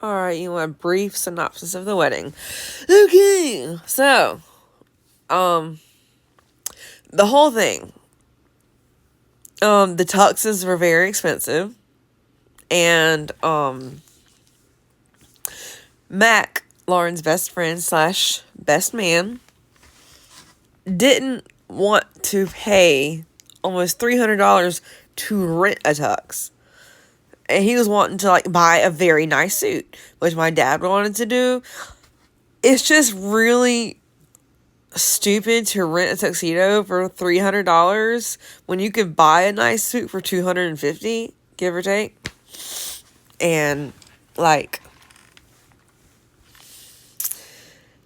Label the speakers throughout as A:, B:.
A: Alright, you want a brief synopsis of the wedding. Okay, so, the whole thing. The tuxes were very expensive. And, Mac, Lauren's best friend / best man, didn't want to pay almost $300 to rent a tux. And he was wanting to, buy a very nice suit, which my dad wanted to do. It's just really stupid to rent a tuxedo for $300 when you could buy a nice suit for $250, give or take. And,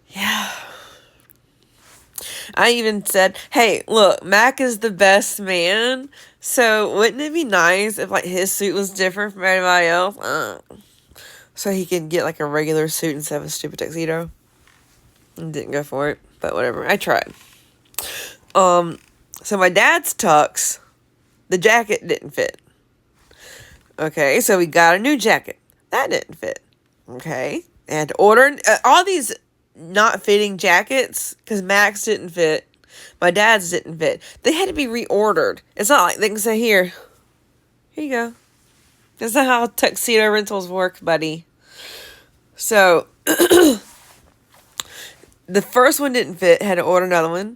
A: yeah. I even said, hey, look, Mac is the best man, so wouldn't it be nice if, his suit was different from everybody else? So he could get, a regular suit instead of a stupid tuxedo. And didn't go for it, but whatever. I tried. So my dad's tux, the jacket didn't fit. Okay, so we got a new jacket. That didn't fit. Okay, and order all these not fitting jackets, because Mac's didn't fit, my dad's didn't fit. They had to be reordered. It's not like they can say, here you go. That's not how tuxedo rentals work, buddy. So, the first one didn't fit, had to order another one.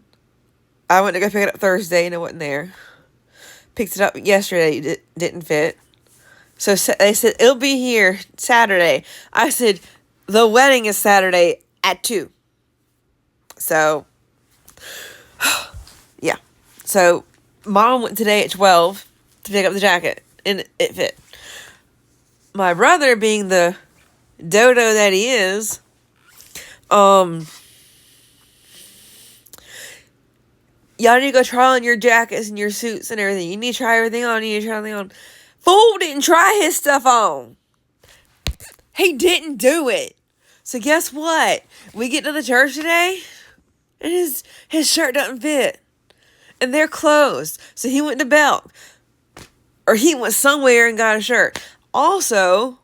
A: I went to go pick it up Thursday, and it wasn't there. Picked it up yesterday, it didn't fit. So they said, it'll be here Saturday. I said, the wedding is Saturday at 2. So, yeah. So, Mom went today at 12 to pick up the jacket, and it fit. My brother, being the dodo that he is, y'all need to go try on your jackets and your suits and everything. You need to try everything on. You need to try everything on. Fool didn't try his stuff on. He didn't do it. So guess what? We get to the church today, and his shirt doesn't fit. And they're closed. So he went to Belk. Or he went somewhere and got a shirt. Also,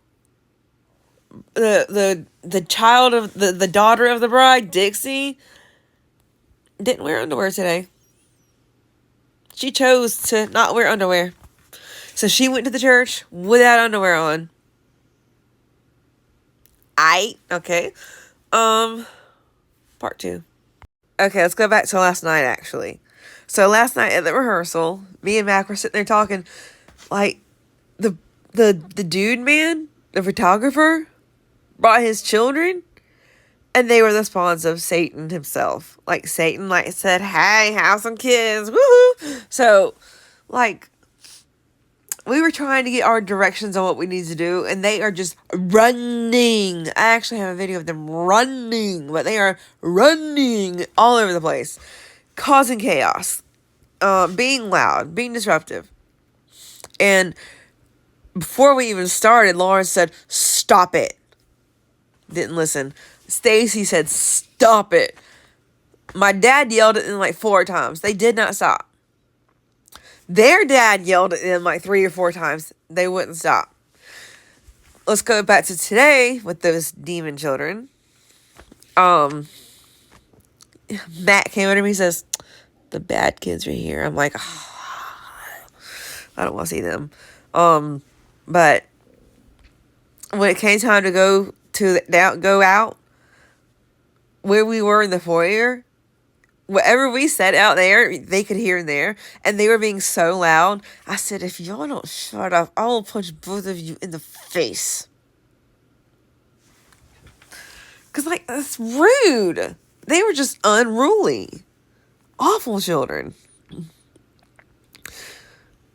A: the child of the daughter of the bride, Dixie, didn't wear underwear today. She chose to not wear underwear. So she went to the church without underwear on. Okay. Part 2. Okay, let's go back to last night, actually. So last night at the rehearsal, me and Mac were sitting there talking, the dude man, the photographer, brought his children, and they were the spawns of Satan himself. Satan, said, hey, have some kids, woohoo! So, we were trying to get our directions on what we need to do, and they are just running. I actually have a video of them running, but they are running all over the place, causing chaos, being loud, being disruptive. And before we even started, Lauren said, stop it. Didn't listen. Stacy said, stop it. My dad yelled at them 4 times. They did not stop. Their dad yelled at them 3 or 4 times. They wouldn't stop. Let's go back to today with those demon children. Matt came over to me and says, the bad kids are here. I'm like, I don't want to see them. But when it came time to go out, where we were in the foyer, whatever we said out there, they could hear in there. And they were being so loud. I said, if y'all don't shut up, I will punch both of you in the face. Because, that's rude. They were just unruly. Awful children.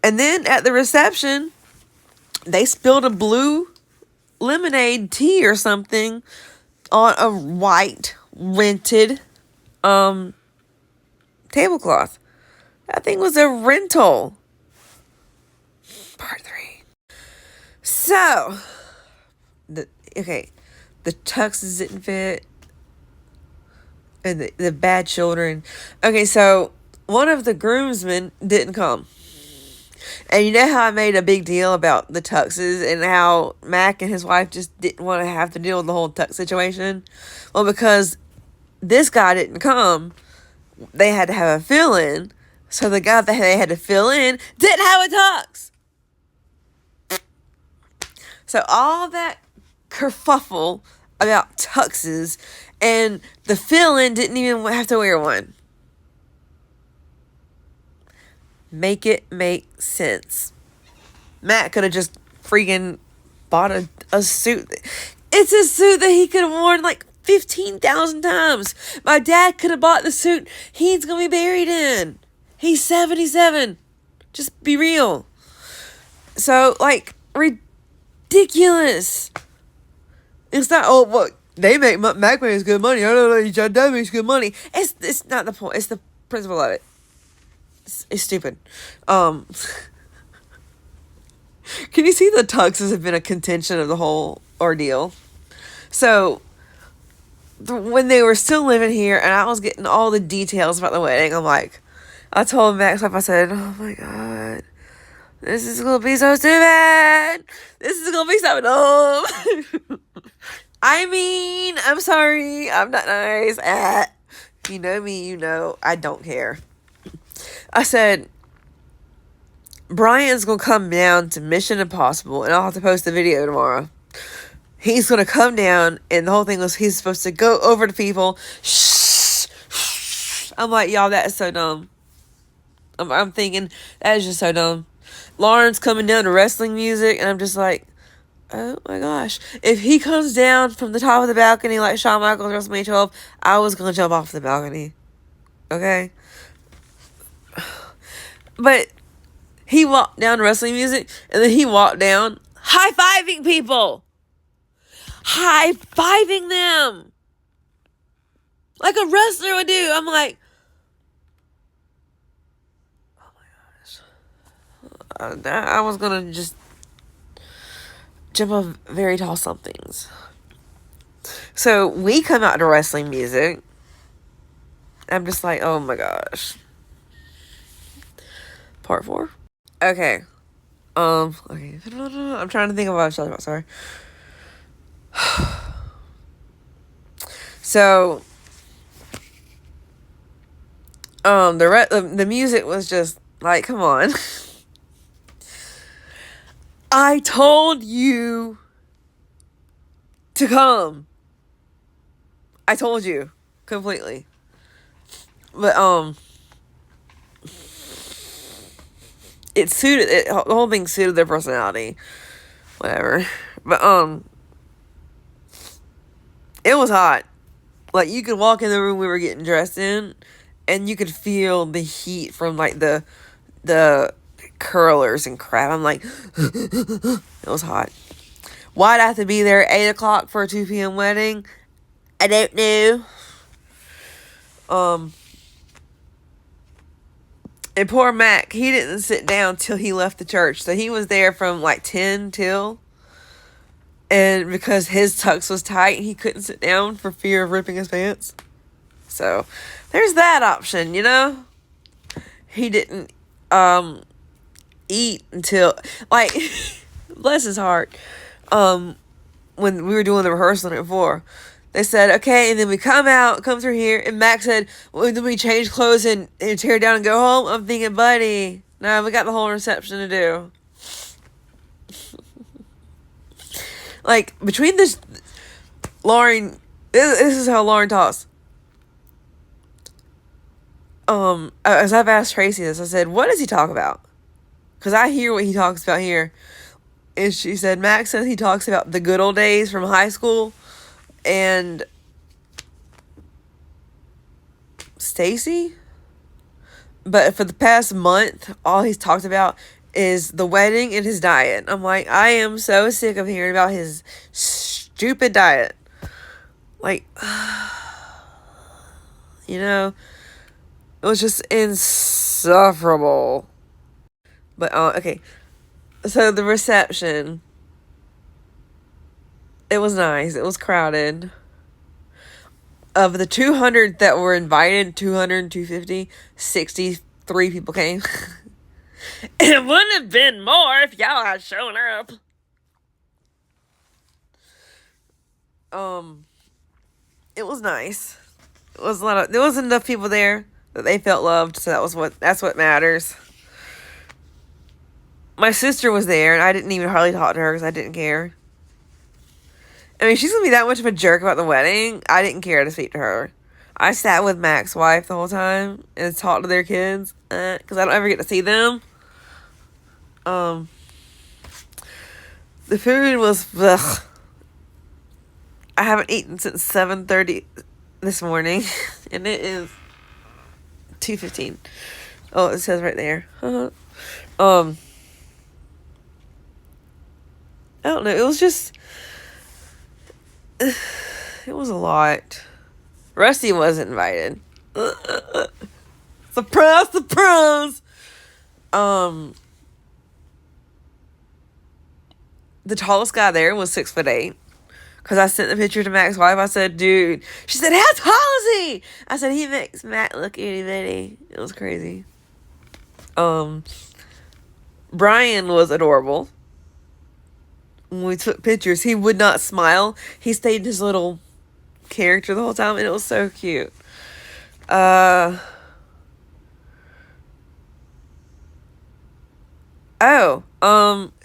A: And then at the reception, they spilled a blue lemonade tea or something on a white rented tablecloth. That thing was a rental. Part 3. So, the tuxes didn't fit. And the bad children. Okay, so one of the groomsmen didn't come. And you know how I made a big deal about the tuxes and how Mac and his wife just didn't want to have to deal with the whole tux situation? Well, because this guy didn't come, they had to have a fill-in. So the guy that they had to fill in didn't have a tux. So all that kerfuffle about tuxes, and the fill-in didn't even have to wear one. Make it make sense. Matt could have just freaking bought a suit. It's a suit that he could have worn like 15,000 times. My dad could have bought the suit he's going to be buried in. He's 77. Just be real. So, like, ridiculous. It's not, oh, look, they make, Mac makes good money. I don't know, your dad makes good money. It's not the point. It's the principle of it. It's stupid. Can you see the tuxes have been a contention of the whole ordeal? So, when they were still living here and I was getting all the details about the wedding, I'm like, I told Max, I said, oh my God, this is going to be so stupid. This is going to be so dumb. I mean, I'm sorry. I'm not nice. If you know me, you know I don't care. I said, Brian's going to come down to Mission Impossible and I'll have to post the video tomorrow. He's going to come down, and the whole thing was he's supposed to go over to people. Shh. I'm like, y'all, that is so dumb. I'm thinking, that is just so dumb. Lauren's coming down to wrestling music, and I'm just like, oh my gosh. If he comes down from the top of the balcony like Shawn Michaels WrestleMania 12, I was going to jump off the balcony. Okay? But he walked down to wrestling music, and then he walked down high-fiving people. High-fiving them. Like a wrestler would do. I'm like, oh my gosh. I was going to just jump off very tall somethings. So we come out to wrestling music. I'm just like, oh my gosh. Part 4? Okay. Okay. I'm trying to think of what I was talking about. Sorry. So, the music was just like, come on. I told you to come. I told you completely. But it suited it. The whole thing suited their personality. Whatever. But it was hot. Like, you could walk in the room we were getting dressed in, and you could feel the heat from, like, the curlers and crap. I'm like, it was hot. Why'd I have to be there at 8 o'clock for a 2 p.m. wedding? I don't know. And poor Mac, he didn't sit down till he left the church. So he was there from, like, 10 till... And because his tux was tight, he couldn't sit down for fear of ripping his pants. So, there's that option, you know? He didn't eat until, like, bless his heart. When we were doing the rehearsal at 4, they said, okay, and then we come through here, and Max said, well, then we change clothes and tear down and go home. I'm thinking, buddy, no, we got the whole reception to do. Like, between this, Lauren, this is how Lauren talks. As I've asked Tracy this, I said, what does he talk about? Because I hear what he talks about here. And she said, Max says he talks about the good old days from high school. And Stacy? But for the past month, all he's talked about is the wedding and his diet. I'm like, I am so sick of hearing about his stupid diet. Like, you know, it was just insufferable. But, okay. So the reception, it was nice. It was crowded. Of the 200 that were invited, 200, 250, 63 people came. It wouldn't have been more if y'all had shown up. It was nice. It was there wasn't enough people there that they felt loved, so that's what matters. My sister was there, and I didn't even hardly talk to her because I didn't care. I mean, she's gonna be that much of a jerk about the wedding. I didn't care to speak to her. I sat with Mac's wife the whole time and talked to their kids because I don't ever get to see them. The food was ugh. I haven't eaten since 7:30 this morning, and it is 2:15. Oh, it says right there. I don't know. It was just, it was a lot. Rusty wasn't invited. Surprise, surprise. The tallest guy there was 6'8". Because I sent the picture to Mac's wife. I said, dude. She said, how tall is he? I said, he makes Mac look itty bitty. It was crazy. Brian was adorable. When we took pictures, he would not smile. He stayed his little character the whole time, and it was so cute.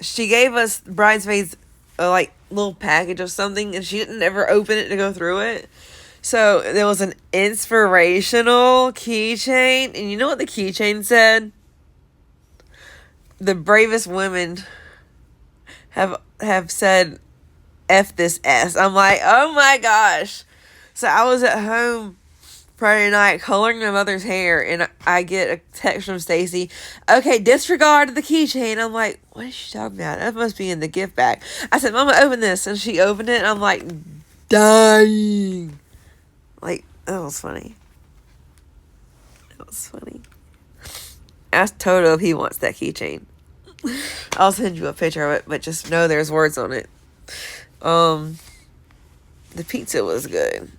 A: She gave us bridesmaids like little package of something, and she didn't ever open it to go through it. So there was an inspirational keychain, and you know what the keychain said? The bravest women have said F this S. I'm like, oh my gosh. So I was at home Friday night coloring my mother's hair, and I get a text from Stacy. Okay, disregard the keychain. I'm like, what is she talking about? That must be in the gift bag. I said, Mama, open this. And she opened it, and I'm like, dying. Like, that was funny. That was funny. Ask Toto if he wants that keychain. I'll send you a picture of it, but just know there's words on it. The pizza was good.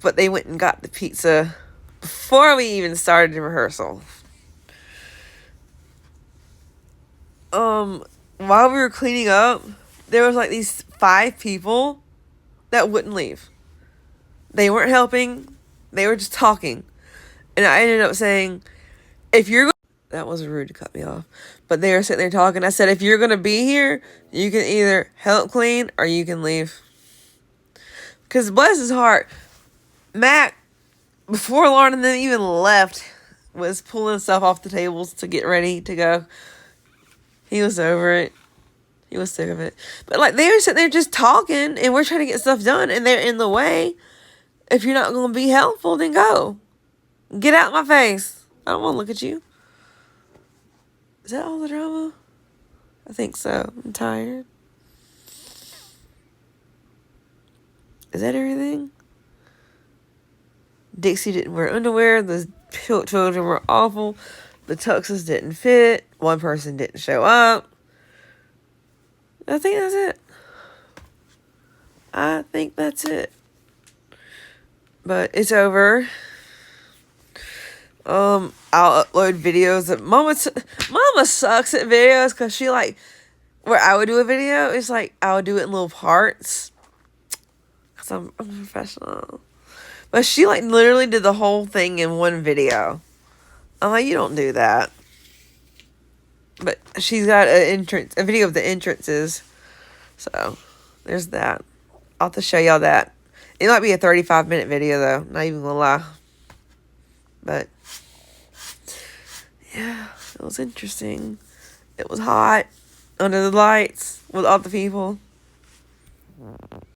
A: But they went and got the pizza before we even started the rehearsal. While we were cleaning up, there was like these 5 people that wouldn't leave. They weren't helping. They were just talking. And I ended up saying, if you're... That was rude to cut me off. But they were sitting there talking. I said, if you're going to be here, you can either help clean or you can leave. Because bless his heart, Mac, before Lauren and them even left, was pulling stuff off the tables to get ready to go. He was over it. He was sick of it. But like, they were sitting there just talking, and we're trying to get stuff done, and they're in the way. If you're not going to be helpful, then go. Get out my face. I don't want to look at you. Is that all the drama? I think so. I'm tired. Is that everything? Dixie didn't wear underwear. The children were awful. The tuxes didn't fit. One person didn't show up. I think that's it. But it's over. I'll upload videos. Mama sucks at videos because she like, where I would do a video, it's like I would do it in little parts. Because I'm a professional. But she like literally did the whole thing in one video. I'm like, you don't do that. But she's got a video of the entrances. So, there's that. I'll have to show y'all that. It might be a 35-minute video, though. Not even gonna lie. But, yeah, it was interesting. It was hot. Under the lights. With all the people.